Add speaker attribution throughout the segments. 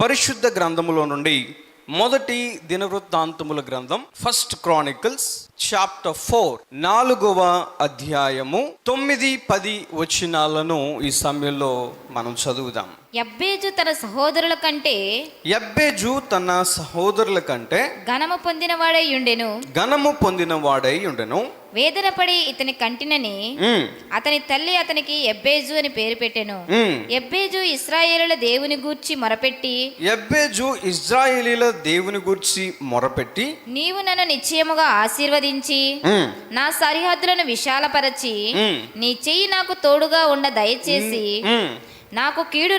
Speaker 1: పరిశుద్ధ గ్రంథములో నుండి మొదటి దినవృత్తాంతముల గ్రంథం, ఫస్ట్ క్రానికల్స్ చాప్టర్ 4, 4వ అధ్యాయము 9-10 వచనాలను ఈ సమయంలో మనం చదువుదాం.
Speaker 2: యబ్బేజు తన సహోదరుల కంటే
Speaker 1: ఘనము పొందినవాడై ఉండెను.
Speaker 2: వేదన పడి ఇతని కంటినని అతని తల్లి అతనికి యబ్బేజు అని పేరు పెట్టెను. యబ్బేజు ఇశ్రాయేలీయుల దేవుని గూర్చి మొరపెట్టి నీవు నన్ను నిశ్చయముగా ఆశీర్వదించి నా సరిహద్దులను విశాలపరచి నీ చెయ్యి నాకు తోడుగా ఉండ దయచేసి నాకు కీడు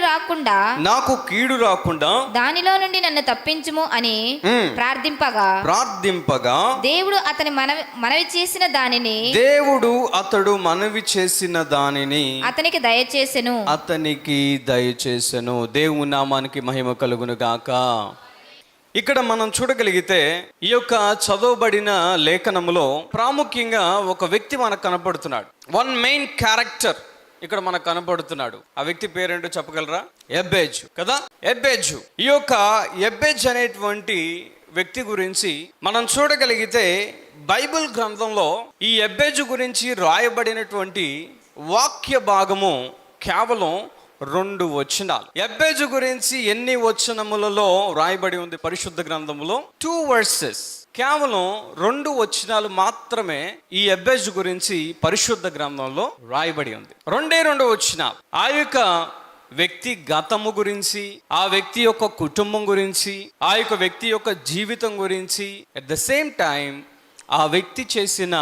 Speaker 2: రాకుండా దానిలో నుండి నన్ను తప్పించుము అని ప్రార్థింపగా దేవుడు మనవి చేసిన దానిని అతనికి దయచేసెను. దేవుని నామానికి మహిమ కలుగును గాక. ఇక్కడ మనం చూడగలిగితే ఈ యొక్క చదవబడిన లేఖనములో ప్రాముఖ్యంగా ఒక వ్యక్తి మనకు కనపడుతున్నాడు. వన్ మెయిన్ క్యారెక్టర్ ఇక్కడ మనకు కనపడుతున్నాడు. ఆ వ్యక్తి పేరేంటో చెప్పగలరా? యబ్బేజు కదా. యబ్బేజు, ఈ యొక్క యబ్బేజు అనేటువంటి వ్యక్తి గురించి మనం చూడగలిగితే బైబిల్ గ్రంథంలో ఈ యబ్బేజు గురించి రాయబడినటువంటి వాక్య భాగము కేవలం 2 వచనాలు. యబ్బేజు గురించి ఎన్ని వచనములలో రాయబడి ఉంది పరిశుద్ధ గ్రంథములో? 2 verses. కేవలం 2 వచనాలు మాత్రమే ఈ యబ్బేజు గురించి పరిశుద్ధ గ్రంథంలో రాయబడి ఉంది. 2 వచనాలు. ఆ యొక్క వ్యక్తి గతము గురించి, ఆ వ్యక్తి యొక్క కుటుంబం గురించి, ఆ యొక్క వ్యక్తి యొక్క జీవితం గురించి, అట్ ద సేమ్ టైం ఆ వ్యక్తి చేసిన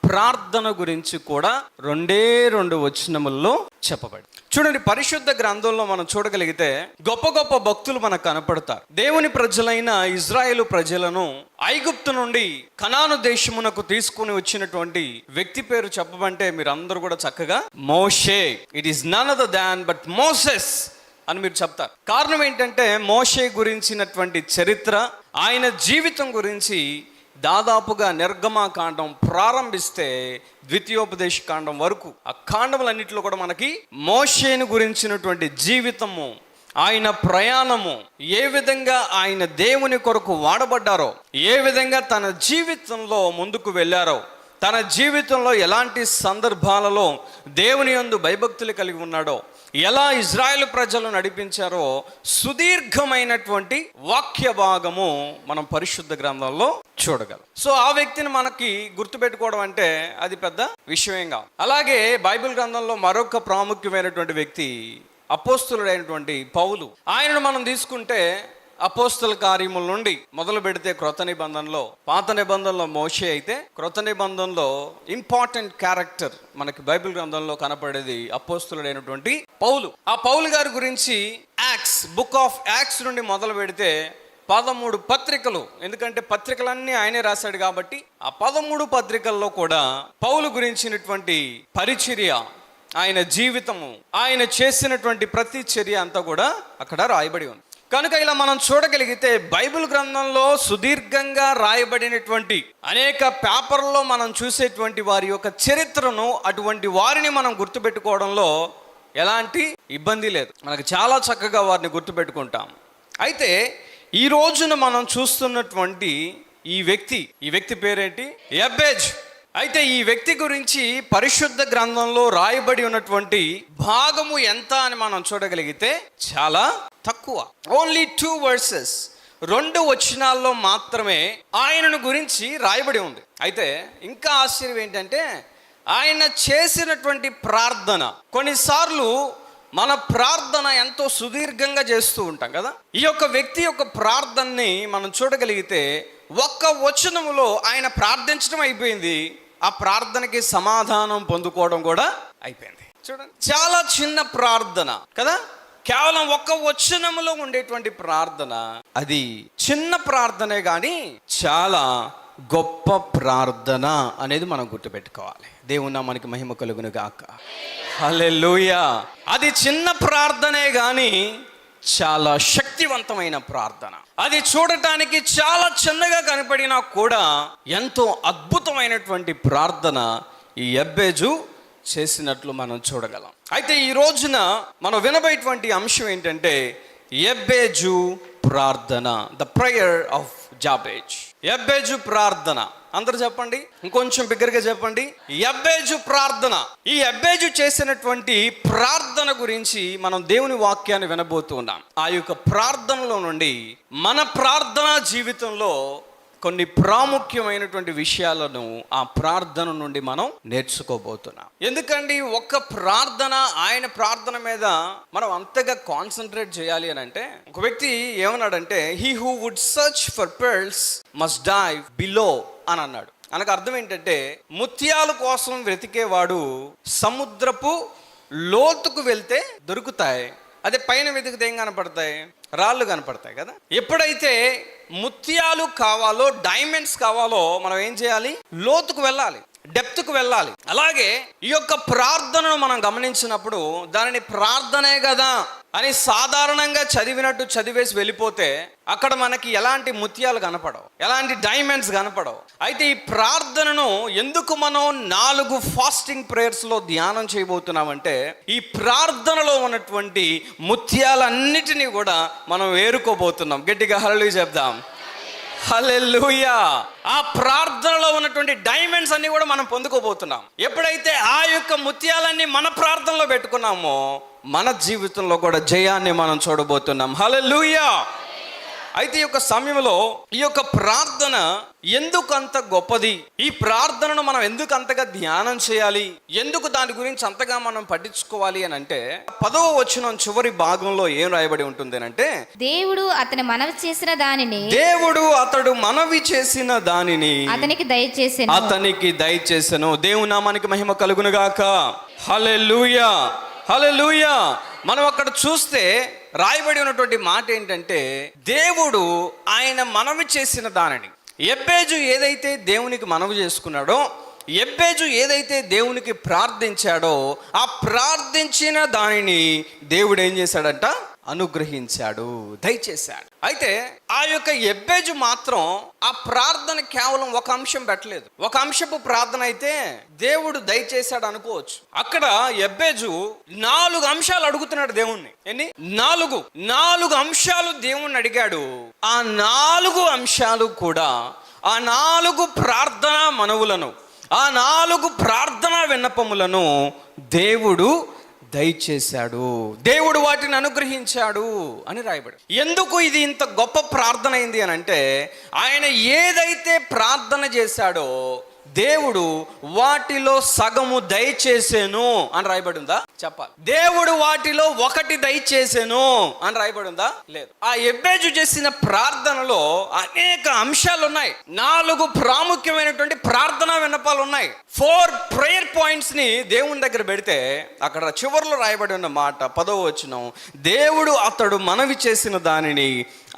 Speaker 2: ప్రార్థన గురించి కూడా 2 వచనముల్లో చెప్పబడి. చూడండి, పరిశుద్ధ గ్రంథంలో మనం చూడగలిగితే గొప్ప గొప్ప భక్తులు మనకు కనపడతారు. దేవుని ప్రజలైన ఇజ్రాయేలు ప్రజలను ఐగుప్తు నుండి కనాను దేశమునకు తీసుకుని వచ్చినటువంటి వ్యక్తి పేరు చెప్పమంటే మీరు అందరూ కూడా చక్కగా మోషే. It is none other than but Moses అని మీరు చెప్తారు. కారణం ఏంటంటే మోషే గురించినటువంటి చరిత్ర, ఆయన జీవితం గురించి దాదాపుగా నిర్గమకాండం ప్రారంభిస్తే ద్వితీయోపదేశ కాండం వరకు ఆ కాండములన్నింటిలో కూడా మనకి మోషేను గురించినటువంటి జీవితము, ఆయన ప్రయాణము, ఏ విధంగా ఆయన దేవుని కొరకు వాడబడ్డారో, ఏ విధంగా తన జీవితంలో ముందుకు వెళ్ళారో, తన జీవితంలో ఎలాంటి సందర్భాలలో దేవుని యందు భయభక్తులు కలిగి ఉన్నాడో, ఎలా ఇజ్రాయేల్ ప్రజలు నడిపించారో సుదీర్ఘమైనటువంటి వాక్య భాగము మనం పరిశుద్ధ గ్రంథంలో చూడగలం. సో ఆ వ్యక్తిని మనకి గుర్తుపెట్టుకోవడం అంటే అది పెద్ద విషయం కాదు. అలాగే బైబిల్ గ్రంథంలో మరొక ప్రాముఖ్యమైనటువంటి వ్యక్తి అపోస్తులుడైనటువంటి పౌలు. ఆయనను మనం తీసుకుంటే అపోస్తల కార్యముల నుండి మొదలు పెడితే క్రొత్త నిబంధనలో, పాత నిబంధనలో మోషే అయితే, క్రొత్త నిబంధనలో ఇంపార్టెంట్ క్యారెక్టర్ మనకి బైబిల్ గ్రంథంలో కనపడేది అపోస్తలుడైనటువంటి పౌలు. ఆ పౌలు గారి గురించి బుక్ ఆఫ్ యాక్ట్స్ నుండి మొదలు పెడితే 13 పత్రికలు, ఎందుకంటే పత్రికలన్నీ ఆయనే రాశాడు కాబట్టి ఆ 13 పత్రికల్లో కూడా పౌలు గురించినటువంటి పరిచర్య, ఆయన జీవితము, ఆయన చేసినటువంటి ప్రతి చర్య అంతా కూడా అక్కడ రాయబడి ఉంది. కనుక ఇలా మనం చూడగలిగితే బైబిల్ గ్రంథంలో సుదీర్ఘంగా రాయబడినటువంటి అనేక పేపర్లో మనం చూసేటువంటి వారి యొక్క చరిత్రను, అటువంటి వారిని మనం గుర్తుపెట్టుకోవడంలో ఎలాంటి ఇబ్బంది లేదు. మనకు చాలా చక్కగా వారిని గుర్తుపెట్టుకుంటాం. అయితే ఈ రోజున మనం చూస్తున్నటువంటి ఈ వ్యక్తి పేరేంటి? యబ్బేజు. అయితే ఈ వ్యక్తి గురించి పరిశుద్ధ గ్రంథంలో రాయబడి ఉన్నటువంటి భాగము ఎంత అని మనం చూడగలిగితే చాలా తక్కువ. ఓన్లీ 2 verses, 2 వచనాల్లో మాత్రమే ఆయనను గురించి రాయబడి ఉంది. అయితే ఇంకా ఆశ్చర్యం ఏంటంటే ఆయన చేసినటువంటి ప్రార్థన. కొన్నిసార్లు మన ప్రార్థన ఎంతో సుదీర్ఘంగా చేస్తూ ఉంటాం కదా. ఈ యొక్క వ్యక్తి యొక్క ప్రార్థనని మనం చూడగలిగితే 1 వచనములో ఆయన ప్రార్థించడం అయిపోయింది, ఆ ప్రార్థనకి సమాధానం పొందుకోవడం కూడా అయిపోయింది. చూడండి, చాలా చిన్న ప్రార్థన కదా, కేవలం 1 వచనములో ఉండేటువంటి ప్రార్థన. అది చిన్న ప్రార్థనే కానీ చాలా గొప్ప ప్రార్థన అనేది మనం గుర్తుపెట్టుకోవాలి. దేవుని మనకి మహిమ కలుగును గాక. హల్లెలూయా. అది చిన్న ప్రార్థనే కానీ చాలా శక్తివంతమైన ప్రార్థన. అది చూడటానికి చాలా చిన్నగా కనపడినా కూడా ఎంతో అద్భుతమైనటువంటి ప్రార్థన ఈ యబ్బేజు చేసినట్లు మనం చూడగలం. అయితే ఈ రోజున మనం వినబోయేటువంటి అంశం ఏంటంటే యబ్బేజు ప్రార్థన, ద ప్రేయర్ ఆఫ్ జాబేజ్. యబ్బేజు ప్రార్థన, అందరూ చెప్పండి, ఇంకొంచెం బిగ్గరగా చెప్పండి, యబ్బేజు ప్రార్థన. ఈ యబ్బేజు చేసినటువంటి ప్రార్థన గురించి మనం దేవుని వాక్యాన్ని వినబోతున్నాం. ఆ యొక్క ప్రార్థనలో నుండి మన ప్రార్థనా జీవితంలో కొన్ని ప్రాముఖ్యమైనటువంటి విషయాలను ఆ ప్రార్థన నుండి మనం నేర్చుకోబోతున్నాం. ఎందుకండి ఒక్క ప్రార్థన, ఆయన ప్రార్థన మీద మనం అంతగా కాన్సన్ట్రేట్ చేయాలి అని అంటే, ఒక వ్యక్తి ఏమన్నాడంటే, he who would search for pearls must dive below అని అన్నాడు. అనకు అర్థం ఏంటంటే, ముత్యాల కోసం వెతికేవాడు సముద్రపు లోతుకు వెళ్తే దొరుకుతాయి, అదే పైన వెతికితే ఏం కనపడతాయి? రాళ్ళు కనపడతాయి కదా. ఎప్పుడైతే ముత్యాలు కావాలో, డైమండ్స్ కావాలో, మనం ఏం చేయాలి? లోతుకు వెళ్ళాలి, డెప్త్కు వెళ్ళాలి. అలాగే ఈ యొక్క ప్రార్థనను మనం గమనించినప్పుడు దానిని ప్రార్థనే కదా అని సాధారణంగా చదివినట్టు చదివేసి వెళ్ళిపోతే అక్కడ మనకి ఎలాంటి ముత్యాలు కనపడవు, ఎలాంటి డైమండ్స్ కనపడవు. అయితే ఈ ప్రార్థనను ఎందుకు మనం 4 ఫాస్టింగ్ ప్రేయర్స్లో ధ్యానం చేయబోతున్నామంటే, ఈ ప్రార్థనలో ఉన్నటువంటి ముత్యాలన్నిటినీ కూడా మనం ఏరుకోబోతున్నాం. గట్టిగా హల్లెలూయా చెప్దాం. హల్లెలూయా. ఆ ప్రార్థనలో ఉన్నటువంటి డైమండ్స్ అన్ని కూడా మనం పొందుకోబోతున్నాం. ఎప్పుడైతే ఆ యొక్క ముత్యాలన్నీ మన ప్రార్థనలో పెట్టుకున్నామో మన జీవితంలో కూడా జయాన్ని మనం చూడబోతున్నాం. హల్లెలూయా. అయితే ఈ యొక్క సమయంలో ఈ యొక్క ప్రార్థన ఎందుకు అంత గొప్పది, ఈ ప్రార్థనను మనం ఎందుకు అంతగా ధ్యానం చేయాలి, ఎందుకు దాని గురించి అంతగా మనం పట్టించుకోవాలి అని అంటే, 10వ వచనం చివరి భాగంలో ఏం రాయబడి ఉంటుంది అంటే,
Speaker 3: దేవుడు అతడు మనవి చేసిన దానిని అతనికి
Speaker 2: దయచేసెను. దేవుని నామానికి మహిమ కలుగును గాక. హల్లెలూయా, హల్లెలూయా. మనం అక్కడ చూస్తే రాయబడి ఉన్నటువంటి మాట ఏంటంటే, దేవుడు ఆయన మనవి చేసిన దానిని, యబ్బేజు ఏదైతే దేవునికి మనవి చేసుకున్నాడో, యబ్బేజు ఏదైతే దేవునికి ప్రార్థించాడో, ఆ ప్రార్థించిన దానిని దేవుడు ఏం చేశాడంట? అనుగ్రహించాడు, దయచేశాడు. అయితే ఆ యొక్క యబ్బేజు మాత్రం ఆ ప్రార్థన కేవలం ఒక అంశం పెట్టలేదు. ఒక అంశపు ప్రార్థన అయితే దేవుడు దయచేశాడు అనుకోవచ్చు. అక్కడ యబ్బేజు 4 అంశాలు అడుగుతున్నాడు దేవుణ్ణి. ఎన్ని? 4 అంశాలు దేవుణ్ణి అడిగాడు. ఆ 4 అంశాలు కూడా, ఆ 4 ప్రార్థనా మనవులను, ఆ 4 ప్రార్థనా విన్నపములను దేవుడు దయచేశాడు, దేవుడు వాటిని అనుగ్రహించాడు అని రాయబడి. ఎందుకు ఇది ఇంత గొప్ప ప్రార్థన అయింది అని అంటే, ఆయన ఏదైతే ప్రార్థన చేశాడో దేవుడు వాటిలో సగము దయచేసేను అని రాయబడి ఉందా? చెప్పాలి. దేవుడు వాటిలో 1 దయచేసేను అని రాయబడి ఉందా? లేదు. ఆ యబ్బేజు చేసిన ప్రార్థనలో అనేక అంశాలు ఉన్నాయి. 4 ప్రాముఖ్యమైనటువంటి ప్రార్థనా విన్నపాలు ఉన్నాయి. 4 ప్రేయర్ పాయింట్స్ ని దేవుని దగ్గర పెడితే అక్కడ చివరిలో రాయబడి ఉన్న మాట 10వ వచనం, దేవుడు అతడు మనవి చేసిన దానిని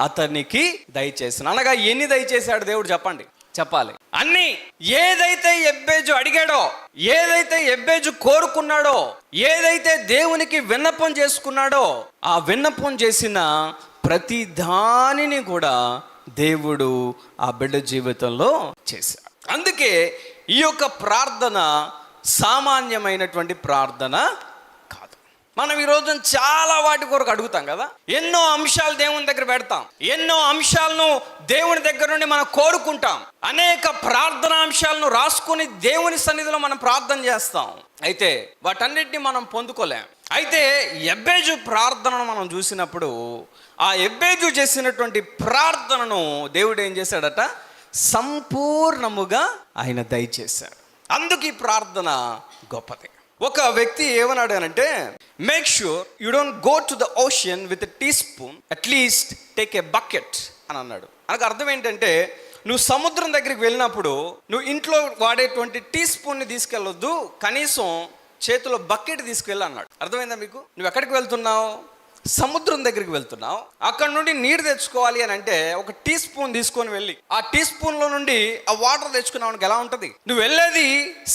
Speaker 2: అతనికి దయచేసిన. అనగా ఎన్ని దయచేశాడు దేవుడు? చెప్పండి, చెప్పాలి. అన్ని. ఏదైతే యబ్బేజు అడిగాడో, ఏదైతే యబ్బేజు కోరుకున్నాడో, ఏదైతే దేవునికి విన్నపం చేసుకున్నాడో, ఆ విన్నపం చేసిన ప్రతి దానిని కూడా దేవుడు ఆ బిడ్డ జీవితంలో చేశాడు. అందుకే ఈ యొక్క ప్రార్థన సామాన్యమైనటువంటి ప్రార్థన కాదు. మనం ఈ రోజు చాలా వాటి కొరకు అడుగుతాం కదా, ఎన్నో అంశాలు దేవుని దగ్గర పెడతాం, ఎన్నో అంశాలను దేవుని దగ్గర నుండి మనం కోరుకుంటాం, అనేక ప్రార్థనా అంశాలను రాసుకుని దేవుని సన్నిధిలో మనం ప్రార్థన చేస్తాం. అయితే వాటన్నిటిని మనం పొందుకోలేం. అయితే యబ్బేజు ప్రార్థనను మనం చూసినప్పుడు, ఆ యబ్బేజు చేసినటువంటి ప్రార్థనను దేవుడు ఏం చేశాడట? సంపూర్ణముగా ఆయన దయచేశాడు. అందుకు ఈ ప్రార్థన గొప్పది. ఒక వ్యక్తి ఏమన్నాడు అంటే, make sure you don't go to the ocean with a teaspoon, at least take a bucket అని అన్నాడు. అనకు అర్థం ఏంటంటే, నువ్వు సముద్రం దగ్గరికి వెళ్ళినప్పుడు నువ్వు ఇంట్లో వాడేటువంటి టీ స్పూన్ని తీసుకెళ్ళొద్దు, కనీసం చేతిలో బకెట్ తీసుకెళ్ళి అన్నాడు. అర్థమైందా మీకు? నువ్వు ఎక్కడికి వెళ్తున్నావు? సముద్రం దగ్గరికి వెళ్తున్నావు. అక్కడ నుండి నీరు తెచ్చుకోవాలి అని అంటే ఒక టీ స్పూన్ తీసుకొని వెళ్ళి ఆ టీ స్పూన్లో నుండి ఆ వాటర్ తెచ్చుకున్నావు ఎలా ఉంటుంది? నువ్వు వెళ్ళేది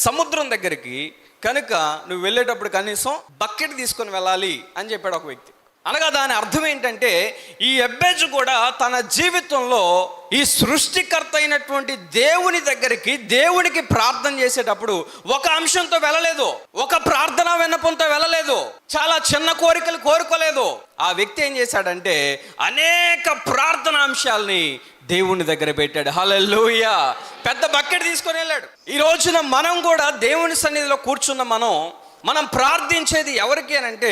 Speaker 2: సముద్రం దగ్గరికి కనుక నువ్వు వెళ్ళేటప్పుడు కనీసం బకెట్ తీసుకొని వెళ్ళాలి అని చెప్పాడు ఒక వ్యక్తి. అనగా దాని అర్థం ఏంటంటే ఈ ఎబ్బేజు కూడా తన జీవితంలో ఈ సృష్టికర్త అయినటువంటి దేవుని దగ్గరికి, దేవునికి ప్రార్థన చేసేటప్పుడు ఒక అంశంతో వెళ్ళలేదు, ఒక ప్రార్థన విన్నపంతో వెళ్ళలేదు, చాలా చిన్న కోరికలు కోరుకోలేదు. ఆ వ్యక్తి ఏం చేశాడంటే అనేక ప్రార్థన అంశాలని దేవుని దగ్గర పెట్టాడు. హల్లెలూయా. పెద్ద బకెట్ తీసుకొని వెళ్ళాడు. ఈ రోజున మనం కూడా దేవుని సన్నిధిలో కూర్చున్న మనం ప్రార్థించేది ఎవరికి అని అంటే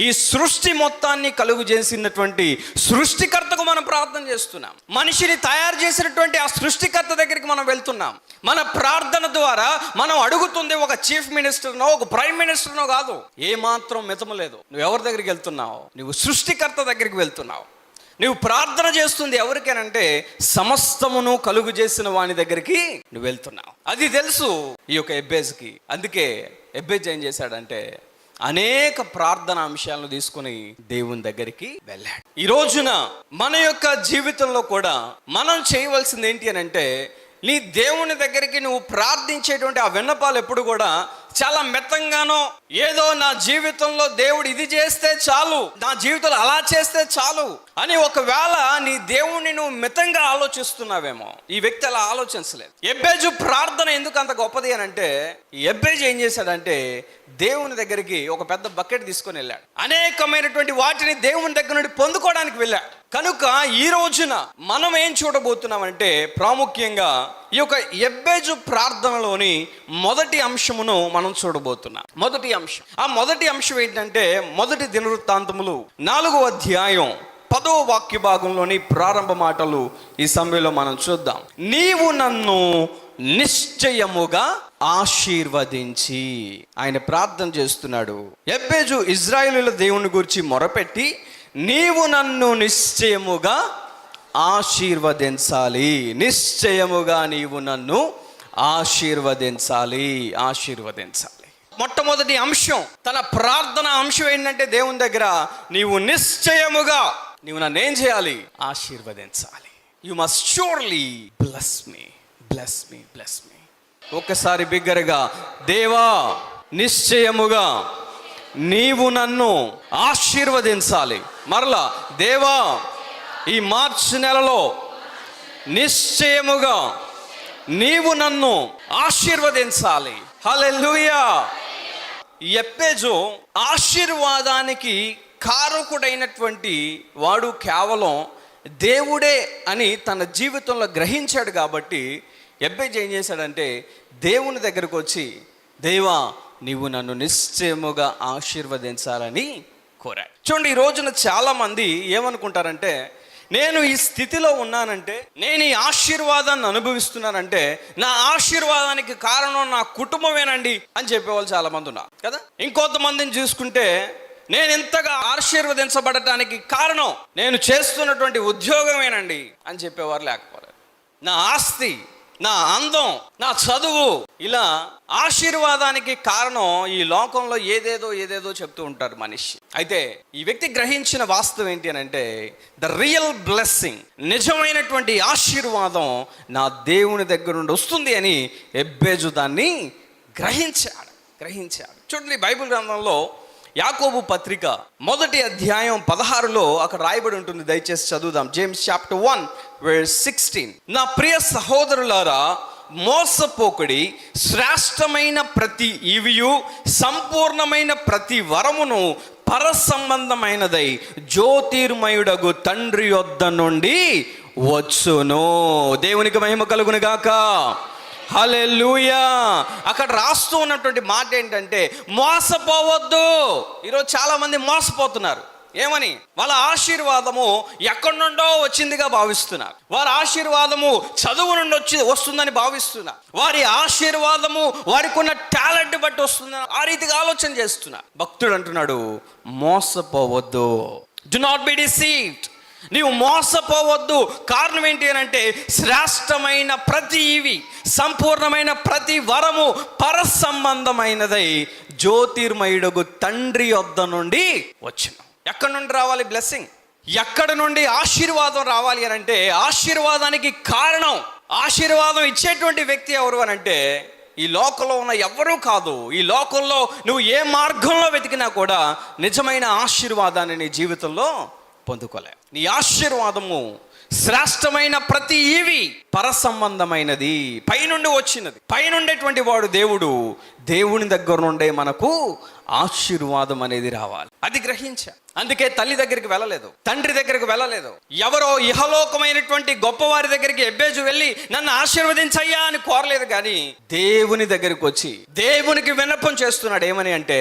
Speaker 2: ఈ సృష్టి మొత్తాన్ని కలుగు చేసినటువంటి సృష్టికర్తకు మనం ప్రార్థన చేస్తున్నాం. మనిషిని తయారు చేసినటువంటి ఆ సృష్టికర్త దగ్గరికి మనం వెళ్తున్నాం. మన ప్రార్థన ద్వారా మనం అడుగుతుంది ఒక చీఫ్ మినిస్టర్నో, ఒక ప్రైమ్ మినిస్టర్నో కాదు. ఏమాత్రం మితము లేదు. నువ్వు ఎవరి దగ్గరికి వెళ్తున్నావు? నువ్వు సృష్టికర్త దగ్గరికి వెళ్తున్నావు. నువ్వు ప్రార్థన చేస్తుంది ఎవరికేనంటే సమస్తమును కలుగు చేసిన వాని దగ్గరికి నువ్వు వెళ్తున్నావు. అది తెలుసు ఈ యొక్క ఎబ్బేజ్కి. అందుకే ఎబ్బేజ్ ఏం చేశాడంటే అనేక ప్రార్థన అంశాలను తీసుకుని దేవుని దగ్గరికి వెళ్ళాడు. ఈ రోజున మన యొక్క జీవితంలో కూడా మనం చేయవలసింది ఏంటి అని అంటే, నీ దేవుని దగ్గరికి నువ్వు ప్రార్థించేటువంటి ఆ విన్నపాలు ఎప్పుడు కూడా చాలా మెత్తంగానో, ఏదో నా జీవితంలో దేవుడు ఇది చేస్తే చాలు, నా జీవితంలో అలా చేస్తే చాలు అని ఒకవేళ నీ దేవుణ్ణి నువ్వు మితంగా ఆలోచిస్తున్నావేమో. ఈ వ్యక్తి అలా ఆలోచించలేదు. ఎబ్బేజు ప్రార్థన ఎందుకు అంత గొప్పది అని అంటే, ఈ ఎబ్బేజు ఏం చేశాడంటే దేవుని దగ్గరికి ఒక పెద్ద బకెట్ తీసుకొని వెళ్ళాడు. అనేకమైనటువంటి వాటిని దేవుని దగ్గర నుండి పొందుకోవడానికి వెళ్ళాడు. కనుక ఈ రోజున మనం ఏం చూడబోతున్నామంటే ప్రాముఖ్యంగా ఈ యొక్క ఎబ్బేజు ప్రార్థనలోని మొదటి అంశమును మనం చూడబోతున్నాం. మొదటి అంశం, ఆ మొదటి అంశం ఏంటంటే మొదటి దినవృత్తాంతములు 4వ అధ్యాయం 10వ వాక్య భాగంలోని ప్రారంభ మాటలు ఈ సమయంలో మనం చూద్దాం. నీవు నన్ను నిశ్చయముగా ఆశీర్వదించి, ఆయన ప్రార్థన చేస్తున్నాడు. ఎబ్బేజు ఇజ్రాయేలుల దేవుని గురించి మొరపెట్టి నీవు నన్ను నిశ్చయముగా ఆశీర్వదించాలి, నిశ్చయముగా నీవు నన్ను ఆశీర్వదించాలి. మొట్టమొదటి అంశం, తన ప్రార్థన అంశం ఏంటంటే దేవుని దగ్గర నీవు నిశ్చయముగా నీవు నన్ను ఏం చేయాలి? ఆశీర్వదించాలి. You must surely bless me, bless me, bless me. ఒక్కసారి బిగ్గరగా, దేవా నిశ్చయముగా నీవు నన్ను ఆశీర్వదించాలి. మరలా, దేవా ఈ మార్చి నెలలో నిశ్చయముగా నీవు నన్ను ఆశీర్వదించాలి. హల్లెలూయా. ఎబ్బేజు ఆశీర్వాదానికి కారకుడైనటువంటి వాడు కేవలం దేవుడే అని తన జీవితంలో గ్రహించాడు. కాబట్టి ఎబ్బేజు ఏం చేశాడంటే దేవుని దగ్గరకు వచ్చి, దేవా నీవు నన్ను నిశ్చయముగా ఆశీర్వదించాలని కోరాడు. చూడండి, ఈ రోజున చాలా మంది ఏమనుకుంటారంటే, నేను ఈ స్థితిలో ఉన్నానంటే, నేను ఈ ఆశీర్వాదాన్ని అనుభవిస్తున్నానంటే నా ఆశీర్వాదానికి కారణం నా కుటుంబమేనండి అని చెప్పేవాళ్ళు చాలా మంది ఉన్నారు కదా. ఇంకొంతమందిని చూసుకుంటే, నేను ఇంతగా ఆశీర్వదించబడటానికి కారణం నేను చేస్తున్నటువంటి ఉద్యోగమేనండి అని చెప్పేవారు లేకపోతే, నా ఆస్తి, నా అందం, నా చదువు, ఇలా ఆశీర్వాదానికి కారణం ఈ లోకంలో ఏదేదో చెప్తూ ఉంటారు మనిషి. అయితే ఈ వ్యక్తి గ్రహించిన వాస్తవం ఏంటి అని అంటే, ద రియల్ బ్లెస్సింగ్, నిజమైనటువంటి ఆశీర్వాదం నా దేవుని దగ్గర నుండి వస్తుంది అని ఎబ్బేజు దాన్ని గ్రహించాడు. చూడండి, బైబిల్ గ్రంథంలో యాకోబు పత్రిక 1వ అధ్యాయం 16లో అక్కడ రాయబడి ఉంటుంది. దయచేసి చదువుదాం. James chapter 1:16. నా ప్రియ సహోదరులారా, మోసపోకుడి, శ్రేష్టమైన ప్రతి ఈవియు సంపూర్ణమైన ప్రతి వరమును పరసంబంధమైనదై జ్యోతిర్మయుడగు తండ్రి యొద్ద నుండి వచ్చును. దేవునికి మహిమ కలుగును గాక. హల్లెలూయా. అక్కడ రాస్తూ ఉన్నటువంటి మాట ఏంటంటే మోసపోవద్దు. ఈరోజు చాలా మంది మోసపోతున్నారు. ఏమని? వాళ్ళ ఆశీర్వాదము ఎక్కడి నుండో వచ్చిందిగా భావిస్తున్నారు. వారి ఆశీర్వాదము చదువు నుండి వస్తుందని భావిస్తున్నారు. వారి ఆశీర్వాదము వారికి ఉన్న టాలెంట్ బట్టి వస్తుందని ఆ రీతిగా ఆలోచన చేస్తున్నారు. భక్తుడు అంటున్నాడు, మోసపోవద్దు. Do not be deceived. నీవు మోసపోవద్దు. కారణం ఏంటి అని అంటే, శ్రేష్టమైన ప్రతి ఇవి, సంపూర్ణమైన ప్రతి వరము పరసంబంధమైనదై జ్యోతిర్మయుడగు తండ్రి యొద్ద నుండి వచ్చును. ఎక్కడి నుండి రావాలి బ్లెస్సింగ్? ఎక్కడి నుండి ఆశీర్వాదం రావాలి అని అంటే, ఆశీర్వాదానికి కారణం, ఆశీర్వాదం ఇచ్చేటువంటి వ్యక్తి ఎవరు అని అంటే ఈ లోకంలో ఉన్న ఎవ్వరూ కాదు. ఈ లోకంలో నువ్వు ఏ మార్గంలో వెతికినా కూడా నిజమైన ఆశీర్వాదాన్ని నీ జీవితంలో పొందుకోలే. నీ ఆశీర్వాదము శ్రేష్టమైన ప్రతి ఈవి పరసంబంధమైనది, పైనుండి వచ్చినది. పైనుండేటువంటి వాడు దేవుడు. దేవుని దగ్గర నుండే మనకు ఆశీర్వాదం అనేది రావాలి. అది గ్రహించా. అందుకే తల్లి దగ్గరికి వెళ్ళలేదు, తండ్రి దగ్గరికి వెళ్ళలేదు, ఎవరో ఇహలోకమైనటువంటి గొప్పవారి దగ్గరికి ఎబ్బేజు వెళ్ళి నన్ను ఆశీర్వదించయ్యా అని కోరలేదు. కానీ దేవుని దగ్గరికి వచ్చి దేవునికి విన్నపం చేస్తున్నాడు. ఏమని అంటే,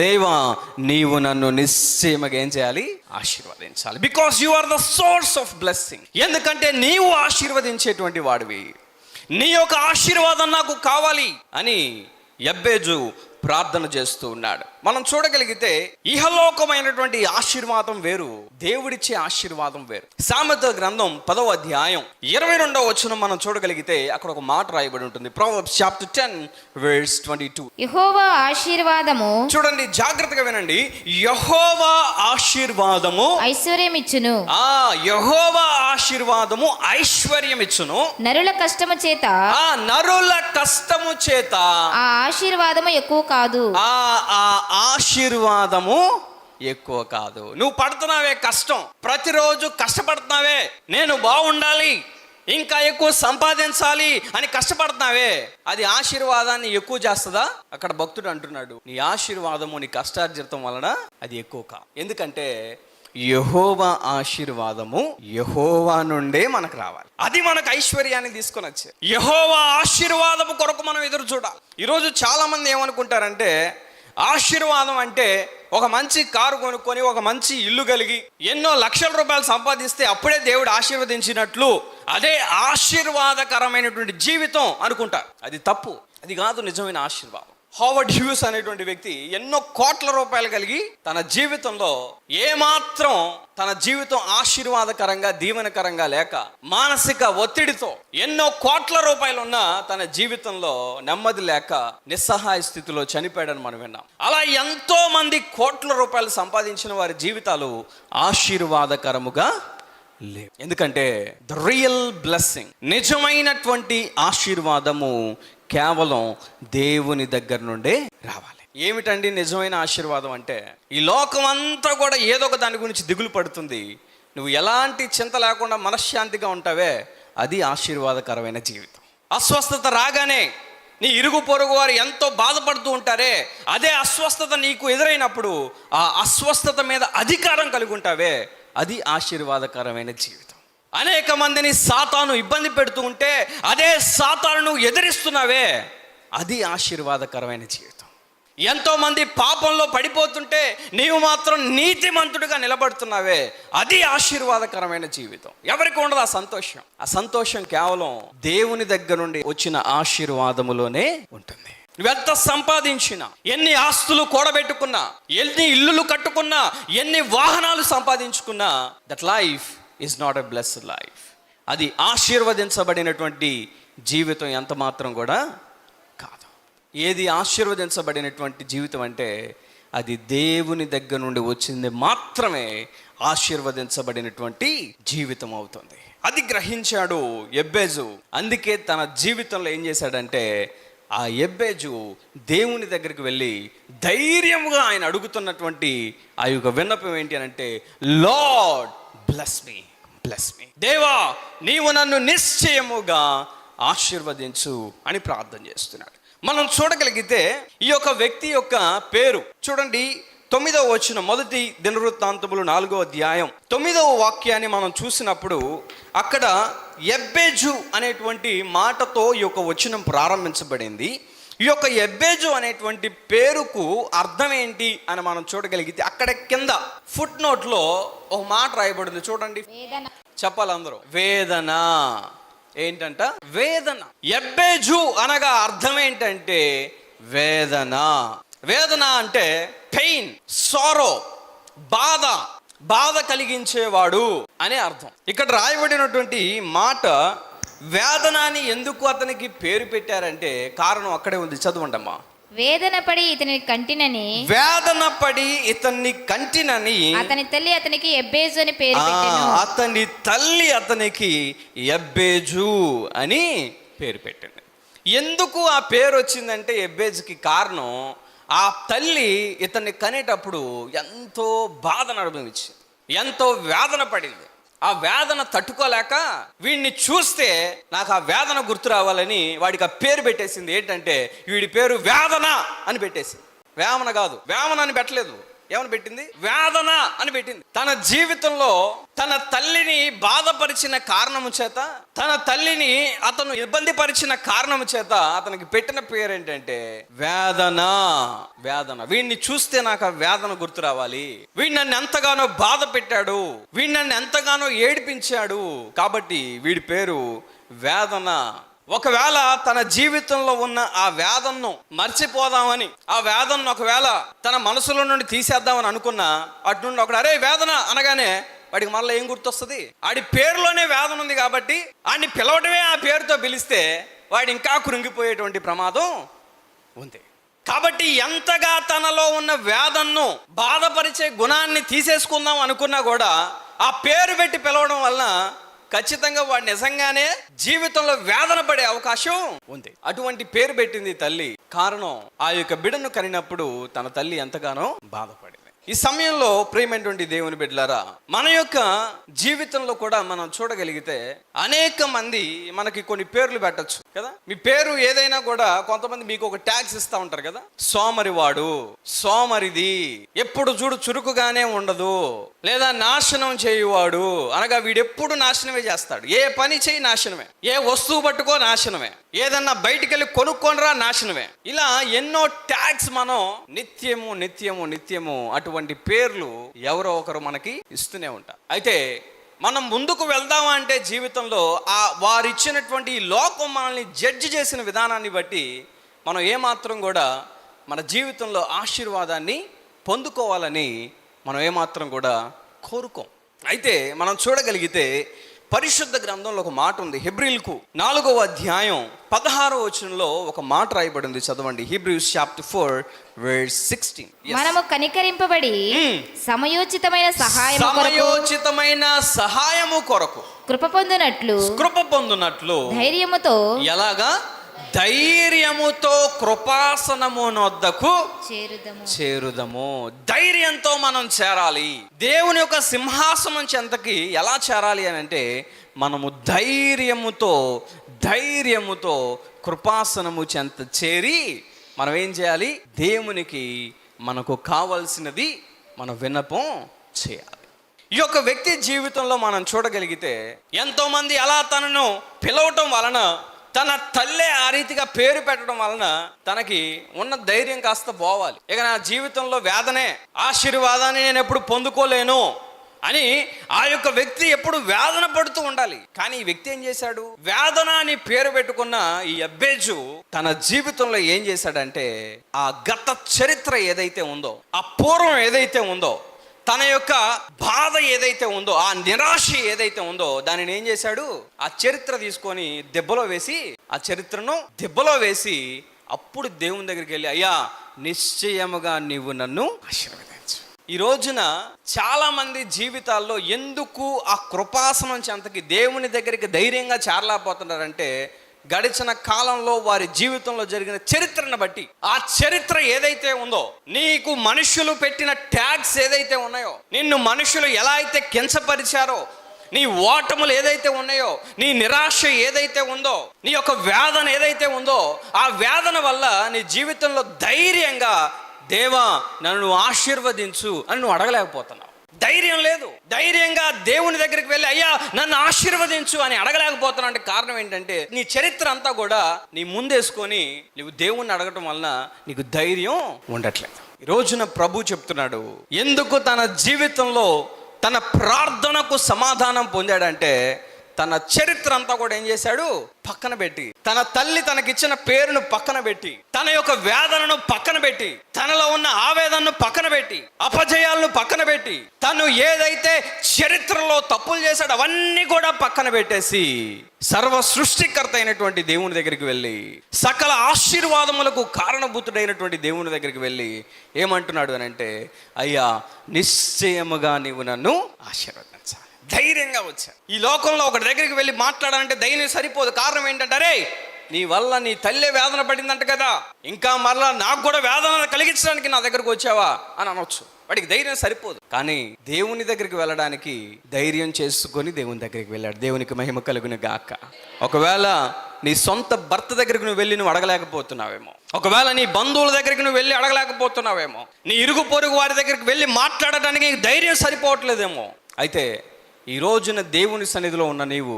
Speaker 2: దేవా నీవు నన్ను నిశ్చయముగా ఏం చేయాలి? ఆశీర్వదించాలి. Because you are the source of blessing. ఎందుకంటే నీవు ఆశీర్వదించేటువంటి వాడివి. నీ యొక్క ఆశీర్వాదం నాకు కావాలి అని ఎబ్బేజు ప్రార్థన చేస్తూ ఉన్నాడు. మనం చూడగలిగితే ఇహలోకమైనటువంటి ఆశీర్వాదం వేరు, దేవుడిచ్చే ఆశీర్వాదం వేరు. సామెతల గ్రంథం 10వ అధ్యాయం 22వ వచనం మనం చూడగలిగితే అక్కడ ఒక మాట రాయబడి ఉంటుంది. Proverbs chapter 10 verse 22.
Speaker 3: యెహోవా ఆశీర్వాదము,
Speaker 2: చూడండి జాగ్రత్తగా వినండి, యెహోవా ఆశీర్వాదము
Speaker 3: ఐశ్వర్యమిచ్చును.
Speaker 2: యెహోవా ఆశీర్వాదము ఐశ్వర్యమిచ్చును.
Speaker 3: నరుల కష్టము చేత,
Speaker 2: నరుల కష్టము చేత
Speaker 3: ఆ ఆశీర్వాదము ఎక్కువ కాదు.
Speaker 2: ఆశీర్వాదము ఎక్కువ కాదు. నువ్వు పడుతున్నావే కష్టం, ప్రతిరోజు కష్టపడుతున్నావే, నేను బాగుండాలి, ఇంకా ఎక్కువ సంపాదించాలి అని కష్టపడుతున్నావే, అది ఆశీర్వాదాన్ని ఎక్కువ చేస్తుందా? అక్కడ భక్తుడు అంటున్నాడు, నీ ఆశీర్వాదము నీ కష్టార్జితం వలన అది ఎక్కువ కాదు. ఎందుకంటే యెహోవా ఆశీర్వాదము యెహోవా నుండే మనకు రావాలి. అది మనకు ఐశ్వర్యాన్ని తీసుకొని వచ్చే. యెహోవా ఆశీర్వాదము కొరకు మనం ఎదురు చూడాలి. ఈరోజు చాలా మంది ఏమనుకుంటారంటే, ఆశీర్వాదం అంటే ఒక మంచి కారు కొనుక్కొని, ఒక మంచి ఇల్లు కలిగి, ఎన్నో లక్షల రూపాయలు సంపాదిస్తే అప్పుడే దేవుడు ఆశీర్వదించినట్లు, అదే ఆశీర్వాదకరమైనటువంటి జీవితం అనుకుంటారు. అది తప్పు. అది కాదు నిజమైన ఆశీర్వాదం. హావర్డ్ హ్యూస్ అనేటువంటి వ్యక్తి ఎన్నో కోట్ల రూపాయలు కలిగి తన జీవితంలో ఏమాత్రం తన జీవితం ఆశీర్వాదకరంగా దీవెనకరంగా లేక, మానసిక ఒత్తిడితో ఎన్నో కోట్ల రూపాయలు ఉన్న తన జీవితంలో నెమ్మది లేక నిస్సహాయ స్థితిలో చనిపోయాడని మనం విన్నాం. అలా ఎంతో మంది కోట్ల రూపాయలు సంపాదించిన వారి జీవితాలు ఆశీర్వాదకరముగా లేవు. ఎందుకంటే ద రియల్ బ్లెస్సింగ్, నిజమైనటువంటి ఆశీర్వాదము కేవలం దేవుని దగ్గర నుండే రావాలి. ఏమిటండి నిజమైన ఆశీర్వాదం అంటే? ఈ లోకం అంతా కూడా ఏదో ఒక దాని గురించి దిగులు పడుతుంది, నువ్వు ఎలాంటి చింత లేకుండా మనశ్శాంతిగా ఉంటావే, అది ఆశీర్వాదకరమైన జీవితం. అస్వస్థత రాగానే నీ ఇరుగు పొరుగు వారు ఎంతో బాధపడుతూ ఉంటారే, అదే అస్వస్థత నీకు ఎదురైనప్పుడు ఆ అస్వస్థత మీద అధికారం కలిగి ఉంటావే, అది ఆశీర్వాదకరమైన జీవితం. అనేక మందిని సాతాను ఇబ్బంది పెడుతూ ఉంటే అదే సాతాను ఎదిరిస్తున్నావే, అది ఆశీర్వాదకరమైన జీవితం. ఎంతో మంది పాపంలో పడిపోతుంటే నీవు మాత్రం నీతిమంతుడిగా నిలబడుతున్నావే, అది ఆశీర్వాదకరమైన జీవితం. ఎవరికి ఉండదు ఆ సంతోషం. ఆ సంతోషం కేవలం దేవుని దగ్గర నుండి వచ్చిన ఆశీర్వాదములోనే ఉంటుంది. నువ్వెంత సంపాదించినా, ఎన్ని ఆస్తులు కూడబెట్టుకున్నా, ఎన్ని ఇల్లులు కట్టుకున్నా, ఎన్ని వాహనాలు సంపాదించుకున్నా, that life is not a blessed life. అది ఆశీర్వదించబడినటువంటి జీవితం ఎంత మాత్రం కూడా కాదు. ఏది ఆశీర్వదించబడినటువంటి జీవితం అంటే అది దేవుని దగ్గర నుండి వచ్చింది మాత్రమే ఆశీర్వదించబడినటువంటి జీవితం అవుతుంది. అది గ్రహించాడు ఎబ్బేజు. అందుకే తన జీవితంలో ఏం చేశాడంటే, ఆ ఎబ్బేజు దేవుని దగ్గరికి వెళ్ళి ధైర్యముగా ఆయన అడుగుతున్నటువంటి ఆ యొక్క విన్నపం ఏంటి అని అంటే, లార్డ్ బ్లెస్ మీ, బ్లెస్ మీ. దేవా నీవు నన్ను నిశ్చయముగా ఆశీర్వదించు అని ప్రార్థన చేస్తున్నాడు. మనం చూడగలిగితే ఈ యొక్క వ్యక్తి యొక్క పేరు చూడండి. 9వ వచనం, మొదటి దినవృత్తాంతములు 4వ అధ్యాయం 9వ వాక్యాన్ని మనం చూసినప్పుడు అక్కడ ఎబ్బేజు అనేటువంటి మాటతో ఈ యొక్క వచనం ప్రారంభించబడింది. ఈ యొక్క ఎబ్బేజు అనేటువంటి పేరుకు అర్థం ఏంటి అని మనం చూడగలిగితే అక్కడ కింద ఫుట్ నోట్లో ఒక మాట రాయబడింది చూడండి. చెప్పాలి అందరూ, వేదన. ఏంటంట? వేదన. ఎబ్బేజు అనగా అర్థం ఏంటంటే వేదన. వేదన అంటే పెయిన్, సారో, బాధ కలిగించేవాడు అనే అర్థం. ఇక్కడ రాయబడినటువంటి మాట వేదన అని ఎందుకు అతనికి పేరు పెట్టారంటే కారణం అక్కడే ఉంది. చదవండమ్మా.
Speaker 3: వేదన పడి ఇతని కంటినని,
Speaker 2: వేదన పడి ఇతన్ని కంటినని
Speaker 3: అతని తల్లి అతనికి ఎబ్బేజు అని పేరు పెట్టెను.
Speaker 2: అతని తల్లి అతనికి ఎబ్బేజు అని పేరు పెట్టింది. ఎందుకు ఆ పేరు వచ్చిందంటే ఎబ్బేజ్కి కారణం, ఆ తల్లి ఇతన్ని కనేటప్పుడు ఎంతో బాధను అనుభవించింది, ఎంతో వేదన పడింది. ఆ వేదన తట్టుకోలేక వీడిని చూస్తే నాకు ఆ వేదన గుర్తు రావాలని వాడికి ఆ పేరు పెట్టేసింది. ఏంటంటే వీడి పేరు వేదన అని పెట్టేసింది. వేమన కాదు, వేమన అని పెట్టలేదు. ఏమని పెట్టింది? వేదన అని పెట్టింది. తన జీవితంలో తన తల్లిని బాధపరిచిన కారణము చేత, తన తల్లిని అతను ఇబ్బంది పరిచిన కారణము చేత అతనికి పెట్టిన పేరు ఏంటంటే వేదన. వేదన. వీడిని చూస్తే నాకు ఆ వేదన గుర్తు రావాలి, వీడు నన్ను ఎంతగానో బాధ పెట్టాడు, వీడు నన్ను ఎంతగానో ఏడిపించాడు, కాబట్టి వీడి పేరు వేదన. ఒకవేళ తన జీవితంలో ఉన్న ఆ వేదనను మర్చిపోదామని, ఆ వేదనను ఒకవేళ తన మనసులో నుండి తీసేద్దామని అనుకున్నా, అటు నుండి ఒకడు అరే వేదన అనగానే వాడికి మళ్ళీ ఏం గుర్తొస్తుంది? ఆడి పేరులోనే వేదన ఉంది కాబట్టి ఆడిని పిలవటమే ఆ పేరుతో పిలిస్తే వాడు ఇంకా కృంగిపోయేటువంటి ప్రమాదం ఉంది. కాబట్టి ఎంతగా తనలో ఉన్న వేదనను, బాధపరిచే గుణాన్ని తీసేసుకుందాం అనుకున్నా కూడా ఆ పేరు పెట్టి పిలవడం వలన ఖచ్చితంగా వాడు నిజంగానే జీవితంలో వేదన పడే అవకాశం ఉంది. అటువంటి పేరు పెట్టింది తల్లి. కారణం, ఆ యొక్క బిడ్డను కనినప్పుడు తన తల్లి ఎంతగానో బాధపడింది. ఈ సమయంలో ప్రియమైనటువంటి దేవుని బిడ్డలారా, మన యొక్క జీవితంలో కూడా మనం చూడగలిగితే అనేక మంది మనకి కొన్ని పేర్లు పెట్టచ్చు కదా. మీ పేరు ఏదైనా కూడా కొంతమంది మీకు ఒక ట్యాగ్స్ ఇస్తూ ఉంటారు కదా. సోమరివాడు, సోమరిది, ఎప్పుడు చూడు చురుకుగానే ఉండదు, లేదా నాశనం చేయువాడు అనగా వీడెప్పుడు నాశనమే చేస్తాడు, ఏ పని చేయి నాశనమే, ఏ వస్తువు పట్టుకో నాశనమే, ఏదన్నా బయటికి వెళ్ళి కొనుక్కొనరా నాశనమే. ఇలా ఎన్నో ట్యాగ్స్ మనం నిత్యము నిత్యము నిత్యము అటువంటి పేర్లు ఎవరో ఒకరు మనకి ఇస్తూనే ఉంటారు. అయితే మనం ముందుకు వెళ్దామా అంటే జీవితంలో వారిచ్చినటువంటి ఈ లోకం మనల్ని జడ్జి చేసిన విధానాన్ని బట్టి మనం ఏమాత్రం కూడా మన జీవితంలో ఆశీర్వాదాన్ని పొందుకోవాలని మనం ఏమాత్రం కూడా కోరుకోం. అయితే మనం చూడగలిగితే పరిశుద్ధ గ్రంథంలో ఒక మాట ఉంది. హెబ్రీలకు 4వ అధ్యాయం 16వ వచనంలో ఒక మాట రాయబడింది, చదవండి. Hebrews chapter 4 verse 16.
Speaker 3: మనము కనికరింపబడి సమయోచితమైన
Speaker 2: సహాయము కొరకు కృప పొందునట్లు
Speaker 3: ధైర్యముతో
Speaker 2: ఎలాగా? ధైర్యముతో కృపాసనమునొద్దకు చేరుదము. ధైర్యంతో మనం చేరాలి. దేవుని యొక్క సింహాసనం చెంతకి ఎలా చేరాలి అని అంటే మనము ధైర్యముతో కృపాసనము చెంత చేరి మనం ఏం చేయాలి? దేవునికి మనకు కావాల్సినది మన విన్నపం చేయాలి. ఈ యొక్క వ్యక్తి జీవితంలో మనం చూడగలిగితే ఎంతోమంది అలా తనను పిలవటం వలన, తన తల్లే ఆ రీతిగా పేరు పెట్టడం వలన తనకి ఉన్న ధైర్యం కాస్త పోవాలి. ఇక నా జీవితంలో వేదనే, ఆశీర్వాదాన్ని నేను ఎప్పుడు పొందుకోలేను అని ఆ యొక్క వ్యక్తి ఎప్పుడు వేదన పడుతూ ఉండాలి. కానీ ఈ వ్యక్తి ఏం చేశాడు? వేదన అని పేరు పెట్టుకున్న ఈ ఎబ్బేజు తన జీవితంలో ఏం చేశాడంటే ఆ గత చరిత్ర ఏదైతే ఉందో, ఆ పూర్వం ఏదైతే ఉందో, తన యొక్క బాధ ఏదైతే ఉందో, ఆ నిరాశ ఏదైతే ఉందో దానిని ఏం చేశాడు? ఆ చరిత్ర తీసుకొని ఆ చరిత్రను దెబ్బలో వేసి అప్పుడు దేవుని దగ్గరికి వెళ్ళి, అయ్యా నిశ్చయముగా నీవు నన్ను ఆశీర్వదించు. ఈ రోజున చాలా మంది జీవితాల్లో ఎందుకు ఆ కృపాసనం చెంతకి దేవుని దగ్గరికి ధైర్యంగా చేరలేకపోతున్నారంటే గడిచిన కాలంలో వారి జీవితంలో జరిగిన చరిత్రను బట్టి, ఆ చరిత్ర ఏదైతే ఉందో, నీకు మనుషులు పెట్టిన ట్యాగ్స్ ఏదైతే ఉన్నాయో, నిన్ను మనుషులు ఎలా అయితే కించపరిచారో, నీ ఓటములు ఏదైతే ఉన్నాయో, నీ నిరాశ ఏదైతే ఉందో, నీ యొక్క వేదన ఏదైతే ఉందో, ఆ వేదన వల్ల నీ జీవితంలో ధైర్యంగా దేవా నన్ను ఆశీర్వదించు అని నువ్వు అడగలేకపోతున్నావు. ధైర్యం లేదు. ధైర్యంగా దేవుని దగ్గరికి వెళ్ళి అయ్యా నన్ను ఆశీర్వదించు అని అడగలేకపోతున్నావు. అంటే కారణం ఏంటంటే నీ చరిత్ర అంతా కూడా నీ ముందేసుకొని నువ్వు దేవుణ్ణి అడగటం వలన నీకు ధైర్యం ఉండట్లేదు. ఈ రోజున ప్రభు చెప్తున్నాడు, ఎందుకు తన జీవితంలో తన ప్రార్థనకు సమాధానం పొందాడంటే తన చరిత్ర అంతా కూడా ఏం చేశాడు? పక్కన పెట్టి, తన తల్లి తనకిచ్చిన పేరును పక్కన పెట్టి, తన యొక్క వేదనను పక్కన పెట్టి, తనలో ఉన్న ఆవేదనను పక్కన పెట్టి, అపజయాలను పక్కన పెట్టి, తను ఏదైతే చరిత్రలో తప్పులు చేశాడో అవన్నీ కూడా పక్కన పెట్టేసి సర్వ సృష్టికర్త అయినటువంటి దేవుని దగ్గరికి వెళ్ళి, సకల ఆశీర్వాదములకు కారణభూతుడైనటువంటి దేవుని దగ్గరికి వెళ్ళి ఏమంటున్నాడు అని అంటే, అయ్యా నిశ్చయముగా నీవు నన్ను ఆశీర్వదించాలి. ధైర్యంగా వచ్చా. ఈ లోకంలో ఒకటి దగ్గరికి వెళ్ళి మాట్లాడాలంటే ధైర్యం సరిపోదు. కారణం ఏంటంటే, అరే
Speaker 1: నీ వల్ల నీ తల్లే వేదన పడిందంట కదా, ఇంకా మరలా నాకు కూడా వేదన కలిగించడానికి నా దగ్గరకు వచ్చావా అని అనొచ్చు. వాడికి ధైర్యం సరిపోదు. కానీ దేవుని దగ్గరికి వెళ్ళడానికి ధైర్యం చేసుకొని దేవుని దగ్గరికి వెళ్ళాడు. దేవునికి మహిమ కలుగును గాక. ఒకవేళ నీ సొంత భర్త దగ్గరికి నువ్వు వెళ్ళి నువ్వు అడగలేకపోతున్నావేమో, ఒకవేళ నీ బంధువుల దగ్గరికి నువ్వు వెళ్ళి అడగలేకపోతున్నావేమో, నీ ఇరుగు పొరుగు వారి దగ్గరికి వెళ్ళి మాట్లాడటానికి ధైర్యం సరిపోవట్లేదేమో. అయితే ఈ రోజున దేవుని సన్నిధిలో ఉన్న నీవు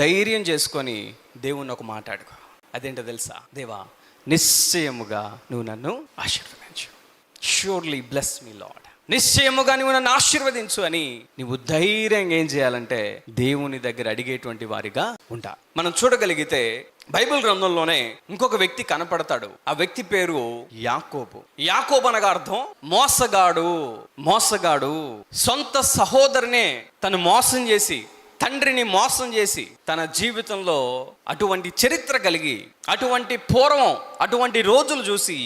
Speaker 1: ధైర్యం చేసుకొని దేవుని ఒక మాట అడుగు. అదేంటో తెలుసా? దేవా, నిశ్చయముగా నువ్వు నన్ను ఆశీర్వదించు. ష్యూర్లీ బ్లెస్ మీ లార్డ్. నిశ్చయముగా నువ్వు నన్ను ఆశీర్వదించు అని నువ్వు ధైర్యంగా ఏం చేయాలంటే దేవుని దగ్గర అడిగేటువంటి వారిగా ఉంటా. మనం చూడగలిగితే బైబిల్ గ్రంథంలోనే ఇంకొక వ్యక్తి కనపడతాడు. ఆ వ్యక్తి పేరు యాకోబు. యాకోబు అనగా అర్థం మోసగాడు. మోసగాడు సొంత సహోదరునే తను మోసం చేసి, తండ్రిని మోసం చేసి, తన జీవితంలో అటువంటి చరిత్ర కలిగి, అటువంటి పూర్వం అటువంటి రోజులు చూసి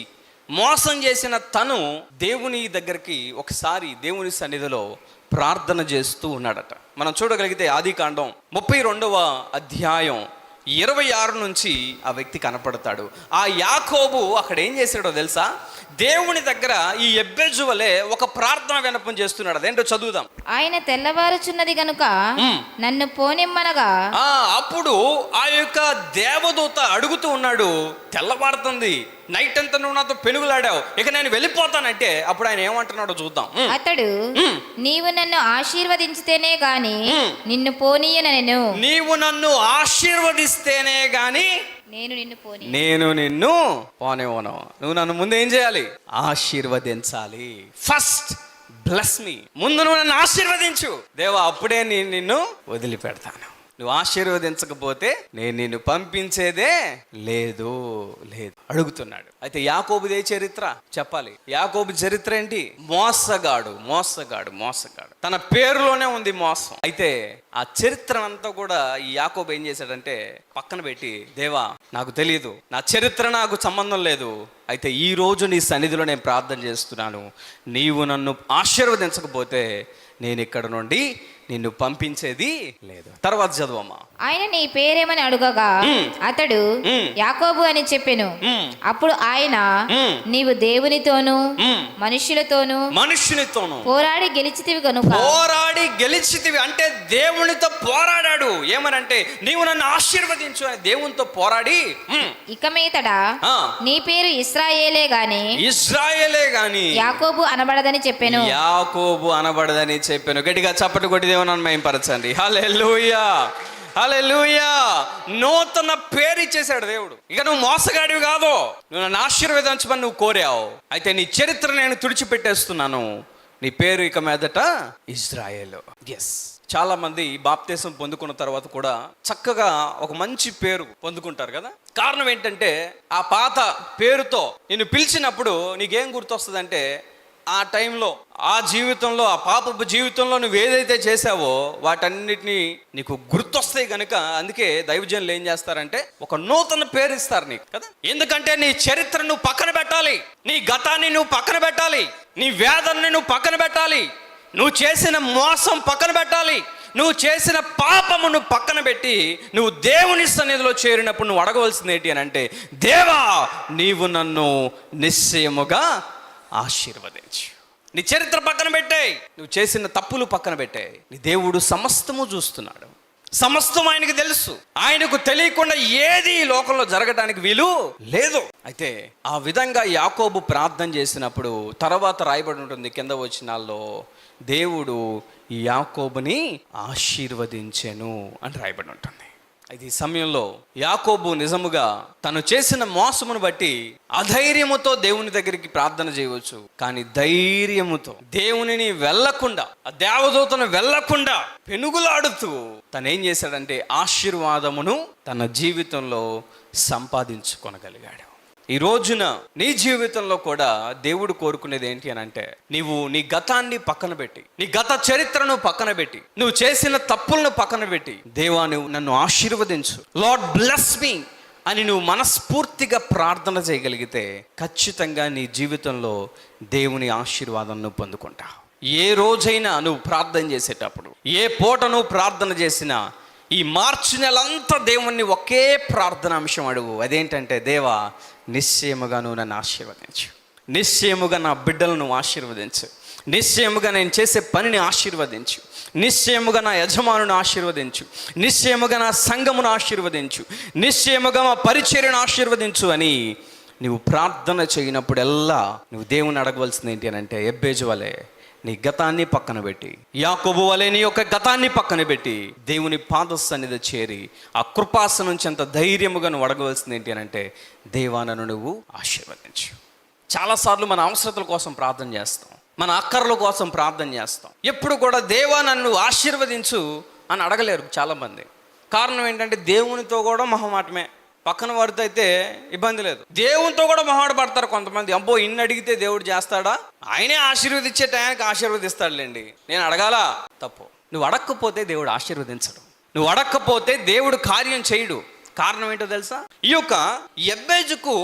Speaker 1: మోసం చేసిన తను దేవుని దగ్గరికి ఒకసారి దేవుని సన్నిధిలో ప్రార్థన చేస్తూ ఉన్నాడట. మనం చూడగలిగితే ఆదికాండం 32వ అధ్యాయం 26 నుంచి ఆ వ్యక్తి కనపడతాడు. ఆ యాకోబు అక్కడ ఏం చేశాడో తెలుసా? దేవుని దగ్గర ఈ ఎబ్బెజు వలె ఒక ప్రార్థన విన్నపం చేస్తున్నాడు. అదేంటో చదువుదాం.
Speaker 3: ఆయన తెల్లవారుచున్నది గనుక నన్ను పోనిమ్మనగా.
Speaker 1: అప్పుడు ఆ యొక్క దేవదూత అడుగుతూ ఉన్నాడు, తెల్లవారుతుంది, నైట్ అంతా నువ్వు నాతో పెనుగులాడావు, ఇక నేను వెళ్ళిపోతానంటే అప్పుడు ఆయన ఏమంటున్నాడో చూద్దాం.
Speaker 3: అతడు, నీవు నన్ను ఆశీర్వదించితేనే గాని నిన్ను పోనీయనెను.
Speaker 1: నీవు నన్ను ఆశీర్వదిస్తేనే గాని నేను నిన్ను పోనివ్వను. నువ్వు నన్ను ముందు ఏం చేయాలి? ఆశీర్వదించాలి. First bless me. ముందు నువ్వు నన్ను ఆశీర్వదించు దేవా, అప్పుడే నేను నిన్ను వదిలిపెడతాను. నువ్వు ఆశీర్వదించకపోతే నేను నిన్ను పంపించేదే లేదు లేదు అడుగుతున్నాడు. అయితే యాకోబుదే చరిత్ర చెప్పాలి. యాకోబు చరిత్ర ఏంటి? మోసగాడు, మోసగాడు, మోసగాడు. తన పేరులోనే ఉంది మోసం. అయితే ఆ చరిత్ర అంతా కూడా ఈ యాకోబు ఏం చేశాడంటే పక్కన పెట్టి, దేవా నాకు తెలియదు, నా చరిత్ర నాకు సంబంధం లేదు, అయితే ఈ రోజు నీ సన్నిధిలో నేను ప్రార్థన చేస్తున్నాను, నీవు నన్ను ఆశీర్వదించకపోతే నేను ఇక్కడ నుండి నిన్ను పంపించేది లేదు. తర్వాత చదువమ్మా.
Speaker 3: ఆయన నీ పేరేమని అడుగగా అతడు యాకోబు అని చెప్పెను. అప్పుడు ఆయన, నీవు దేవునితోను మనుష్యులతోను పోరాడి గెలిచితివి కనుక.
Speaker 1: పోరాడి గెలిచితివి అంటే దేవునితో పోరాడాడు. ఏమనంటే నీవు నన్ను ఆశీర్వదించు అని దేవునితో పోరాడి,
Speaker 3: ఇక మీదట నీ పేరు ఇశ్రాయేలే గాని యాకోబు అనబడదని చెప్పాను.
Speaker 1: యాకోబు అనబడదని చెప్పాను. గట్టిగా చప్పటి కొట్టి దేవుని మహిమపరచండి. హల్లెలూయా, హల్లెలూయా. నూతన పేరు ఇచ్చేశాడు దేవుడు. ఇక నువ్వు మోసగాడివి కాదు, నువ్వు నన్ను ఆశీర్వదించమని నువ్వు కోరావు, అయితే నీ చరిత్ర నేను తుడిచిపెట్టేస్తున్నాను, నీ పేరు ఇక మీదట ఇజ్రాయేలు. ఎస్, చాలా మంది బాప్తీసం పొందుకున్న తర్వాత కూడా చక్కగా ఒక మంచి పేరు పొందుకుంటారు కదా. కారణం ఏంటంటే ఆ పాత పేరుతో నిన్ను పిలిచినప్పుడు నీకేం గుర్తొస్తుందంటే ఆ టైంలో, ఆ జీవితంలో, ఆ పాపపు జీవితంలో నువ్వు ఏదైతే చేసావో వాటన్నిటినీ నీకు గుర్తొస్తాయి కనుక అందుకే దైవజనులు ఏం చేస్తారంటే ఒక నూతన పేరు ఇస్తారు నీకు కదా. ఎందుకంటే నీ చరిత్ర నువ్వు పక్కన పెట్టాలి, నీ గతాన్ని నువ్వు పక్కన పెట్టాలి, నీ వేదనని నువ్వు పక్కన పెట్టాలి, నువ్వు చేసిన మోసం పక్కన పెట్టాలి, నువ్వు చేసిన పాపము నువ్వు పక్కన పెట్టి నువ్వు దేవుని సన్నిధిలో చేరినప్పుడు నువ్వు అడగవలసింది ఏంటి అని అంటే, దేవా నీవు నన్ను నిశ్చయముగా ఆశీర్వదించు. నీ చరిత్ర పక్కన పెట్టాయి, నువ్వు చేసిన తప్పులు పక్కన పెట్టాయి. నీ దేవుడు సమస్తము చూస్తున్నాడు, సమస్తం ఆయనకు తెలుసు. ఆయనకు తెలియకుండా ఏది ఈ లోకంలో జరగడానికి వీలు లేదు. అయితే ఆ విధంగా యాకోబు ప్రార్థన చేసినప్పుడు తర్వాత రాయబడి ఉంటుంది కింద వచనాల్లో, దేవుడు ఈ యాకోబుని ఆశీర్వదించెను అని రాయబడి ఉంటుంది. అయితే ఈ సమయంలో యాకోబు నిజముగా తను చేసిన మోసమును బట్టి అధైర్యముతో దేవుని దగ్గరికి ప్రార్థన చేయవచ్చు, కానీ ధైర్యముతో దేవునిని వెళ్ళకుండా, ఆ దేవదూతను వెళ్ళకుండా పెనుగులాడుతూ తను ఏం చేశాడంటే ఆశీర్వాదమును తన జీవితంలో సంపాదించుకొనగలిగాడు. ఈ రోజున నీ జీవితంలో కూడా దేవుడు కోరుకునేది ఏంటి అని అంటే, నీవు నీ గతాన్ని పక్కన పెట్టి, నీ గత చరిత్రను పక్కన పెట్టి, నువ్వు చేసిన తప్పులను పక్కన పెట్టి, దేవా నువ్వు నన్ను ఆశీర్వదించు, లార్డ్ బ్లెస్ మీ అని నువ్వు మనస్ఫూర్తిగా ప్రార్థన చేయగలిగితే ఖచ్చితంగా నీ జీవితంలో దేవుని ఆశీర్వాదం నువ్వు పొందుకుంటావు. ఏ రోజైనా నువ్వు ప్రార్థన చేసేటప్పుడు, ఏ పూట నువ్వు ప్రార్థన చేసినా
Speaker 2: ఈ మార్చి నెలంతా దేవుణ్ణి ఒకే ప్రార్థన అంశం అడుగు. అదేంటంటే, దేవా నిశ్చయముగా నువ్వు నన్ను ఆశీర్వదించు, నిశ్చయముగా నా బిడ్డలను ఆశీర్వదించు, నిశ్చయముగా నేను చేసే పనిని ఆశీర్వదించు, నిశ్చయముగా నా యజమానుని ఆశీర్వదించు, నిశ్చయముగా నా సంఘమును ఆశీర్వదించు, నిశ్చయముగా మా పరిచర్యను ఆశీర్వదించు అని నువ్వు ప్రార్థన చేయనప్పుడల్లా నువ్వు దేవుని అడగవలసింది ఏంటి అని అంటే, ఎబ్బేజు వలె నీ గతాన్ని పక్కన పెట్టి, యాకోబు వలె నీ యొక్క గతాన్ని పక్కన పెట్టి దేవుని పాద సన్నిధి చేరి ఆ కృపాసనం నుంచి అంత ధైర్యముగా నువ్వు అడగవలసింది ఏంటి అని అంటే, దేవా నన్ను నువ్వు ఆశీర్వదించు. చాలాసార్లు మన అవసరతల కోసం ప్రార్థన చేస్తాం, మన అక్కర్ల కోసం ప్రార్థన చేస్తాం. ఎప్పుడు కూడా దేవా నన్ను ఆశీర్వదించు అని అడగలేరు చాలామంది. కారణం ఏంటంటే, దేవునితో కూడా మొహమాటమే, పక్కన వారితో అయితే ఇబ్బంది లేదు. దేవునితో కూడా మొహమాట పడతారు కొంతమంది. అబ్బో ఇన్ని అడిగితే దేవుడు చేస్తాడా, ఆయనే ఆశీర్వదించే టయానికి ఆశీర్వదిస్తాడులేండి, నేను అడగాలా? తప్పు. నువ్వు అడగకపోతే దేవుడు ఆశీర్వదించడు, నువ్వు అడగకపోతే దేవుడు కార్యం చేయడు. కారణం ఏంటో తెలుసా? ఈ యొక్క యెబ్బేజుకు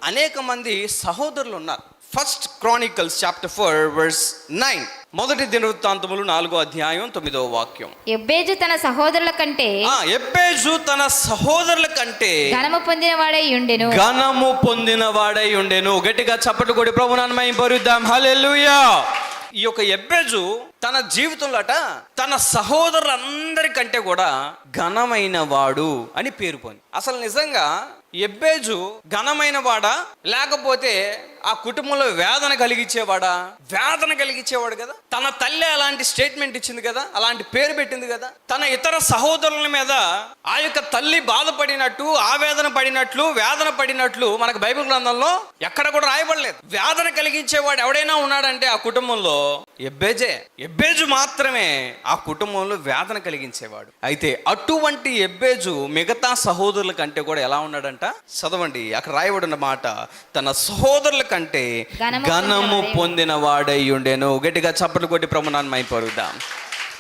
Speaker 2: అనేక మంది సహోదరులు ఉన్నారు. ఫస్ట్ క్రానికల్స్ చాప్టర్ 4 verse 9, మొదటి దినవృత్తాంతములు 4వ అధ్యాయం 9వ వాక్యం.
Speaker 3: యెబ్బేజు తన సహోదరుల కంటే
Speaker 2: యెబ్బేజు తన సహోదరుల కంటే
Speaker 3: ఘనము పొందినవాడై ఉండెను,
Speaker 2: ఘనము పొందినవాడై ఉండెను. గట్టిగా చప్పట్లు కొట్టి ప్రభువును మహిమపరుద్దాం. హల్లెలూయా. ఈ యొక్క యెబ్బేజు తన జీవితంలో తన సహోదరులందరికంటే కూడా ఘనమైన వాడు అని పేరు పొంది. అసలు నిజంగా యెబ్బేజు ఘనమైన వాడా, లేకపోతే ఆ కుటుంబంలో వేదన కలిగించేవాడా? వేదన కలిగించేవాడు కదా. తన తల్లి అలాంటి స్టేట్మెంట్ ఇచ్చింది కదా, అలాంటి పేరు పెట్టింది కదా. తన ఇతర సహోదరుల మీద ఆ యొక్క తల్లి బాధపడినట్టు, ఆవేదన పడినట్లు, వేదన పడినట్లు మనకు బైబిల్ గ్రంథంలో ఎక్కడ కూడా రాయబడలేదు. వేదన కలిగించేవాడు ఎవడైనా ఉన్నాడంటే ఆ కుటుంబంలో యెబ్బేజే. యెబ్బేజు మాత్రమే ఆ కుటుంబంలో వేదన కలిగించేవాడు. అయితే అటువంటి యెబ్బేజు మిగతా సహోదరుల కంటే కూడా ఎలా ఉన్నాడంట? చదవండి, అక్కడ రాయబడిన మాట, తన సహోదరుల కంటే ఘనము పొందిన వాడై ఉండెను. గట్టిగా చప్పట్లు కొట్టి ప్రభువును మహిమపరుద్దాం.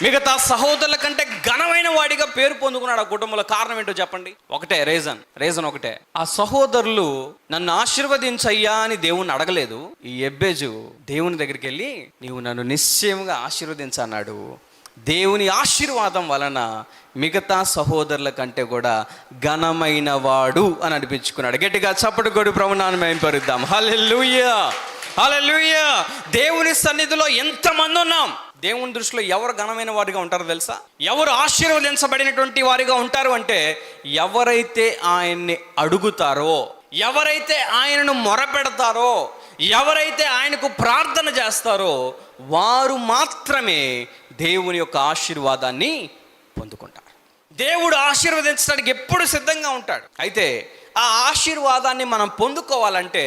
Speaker 2: మిగతా సహోదరుల కంటే ఘనమైన వాడిగా పేరు పొందుకున్నాడు ఆ కుటుంబంలో. కారణం ఏంటో చెప్పండి? ఒకటే రీజన్ ఒకటే. ఆ సహోదరులు నన్ను ఆశీర్వదించయ్యా అని దేవుణ్ణి అడగలేదు. ఈ యెబ్బేజు దేవుని దగ్గరికి వెళ్ళి, నీవు నన్ను నిశ్చయంగా ఆశీర్వదించన్నాడు. దేవుని ఆశీర్వాదం వలన మిగతా సహోదరుల కంటే కూడా ఘనమైన వాడు అని అనిపించుకున్నాడు. గట్టిగా చప్పట్లు కొట్టి ప్రభువును మహిమపరుద్దాం. హల్లెలూయా, హల్లెలూయా. దేవుని సన్నిధిలో ఎంతమంది ఉన్నాం, దేవుని దృష్టిలో ఎవరు ఘనమైన వారిగా ఉంటారో తెలుసా? ఎవరు ఆశీర్వదించబడినటువంటి వారిగా ఉంటారు అంటే, ఎవరైతే ఆయన్ని అడుగుతారో, ఎవరైతే ఆయనను మొరపెడతారో, ఎవరైతే ఆయనకు ప్రార్థన చేస్తారో వారు మాత్రమే దేవుని యొక్క ఆశీర్వాదాన్ని పొందుకుంటారు. దేవుడు ఆశీర్వదించడానికి ఎప్పుడు సిద్ధంగా ఉంటాడు. అయితే ఆ ఆశీర్వాదాన్ని మనం పొందుకోవాలంటే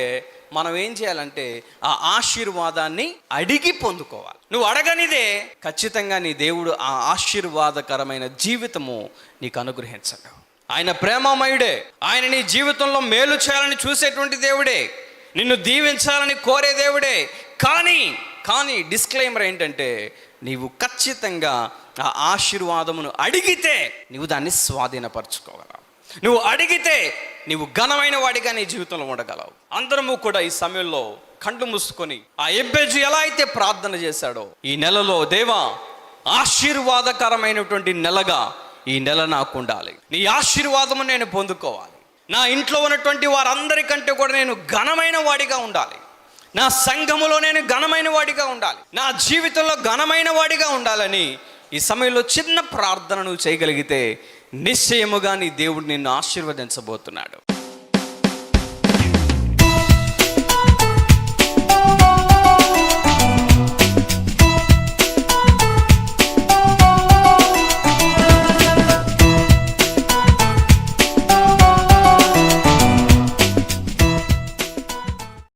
Speaker 2: మనం ఏం చేయాలంటే, ఆ ఆశీర్వాదాన్ని అడిగి పొందుకోవాలి. నువ్వు అడగనిదే ఖచ్చితంగా నీ దేవుడు ఆ ఆశీర్వాదకరమైన జీవితము నీకు అనుగ్రహించడు. ఆయన ప్రేమమయుడే, ఆయన నీ జీవితంలో మేలు చేయాలని చూసేటువంటి దేవుడే, నిన్ను దీవించాలని కోరే దేవుడే. కానీ డిస్క్లైమర్ ఏంటంటే, నీవు ఖచ్చితంగా ఆ ఆశీర్వాదమును అడిగితే నీవు దాన్ని స్వాధీనపరచుకోగలవు. నువ్వు అడిగితే నీవు ఘనమైన వాడిగా నీ జీవితంలో ఉండగలవు. అందరము కూడా ఈ సమయంలో కళ్ళు మూసుకొని ఆ యెబ్బేజు ఎలా అయితే ప్రార్థన చేశాడో, ఈ నెలలో దేవా ఆశీర్వాదకరమైనటువంటి నెలగా ఈ నెల నాకు ఉండాలి, నీ ఆశీర్వాదము నేను పొందుకోవాలి, నా ఇంట్లో ఉన్నటువంటి వారందరికంటే కూడా నేను ఘనమైన వాడిగా ఉండాలి, నా సంఘములో నేను ఘనమైన వాడిగా ఉండాలి, నా జీవితంలో ఘనమైన వాడిగా ఉండాలని ఈ సమయంలో చిన్న ప్రార్థన నువ్వు చేయగలిగితే నిశ్చయముగా నీ దేవుడు నిన్ను ఆశీర్వదించబోతున్నాడు.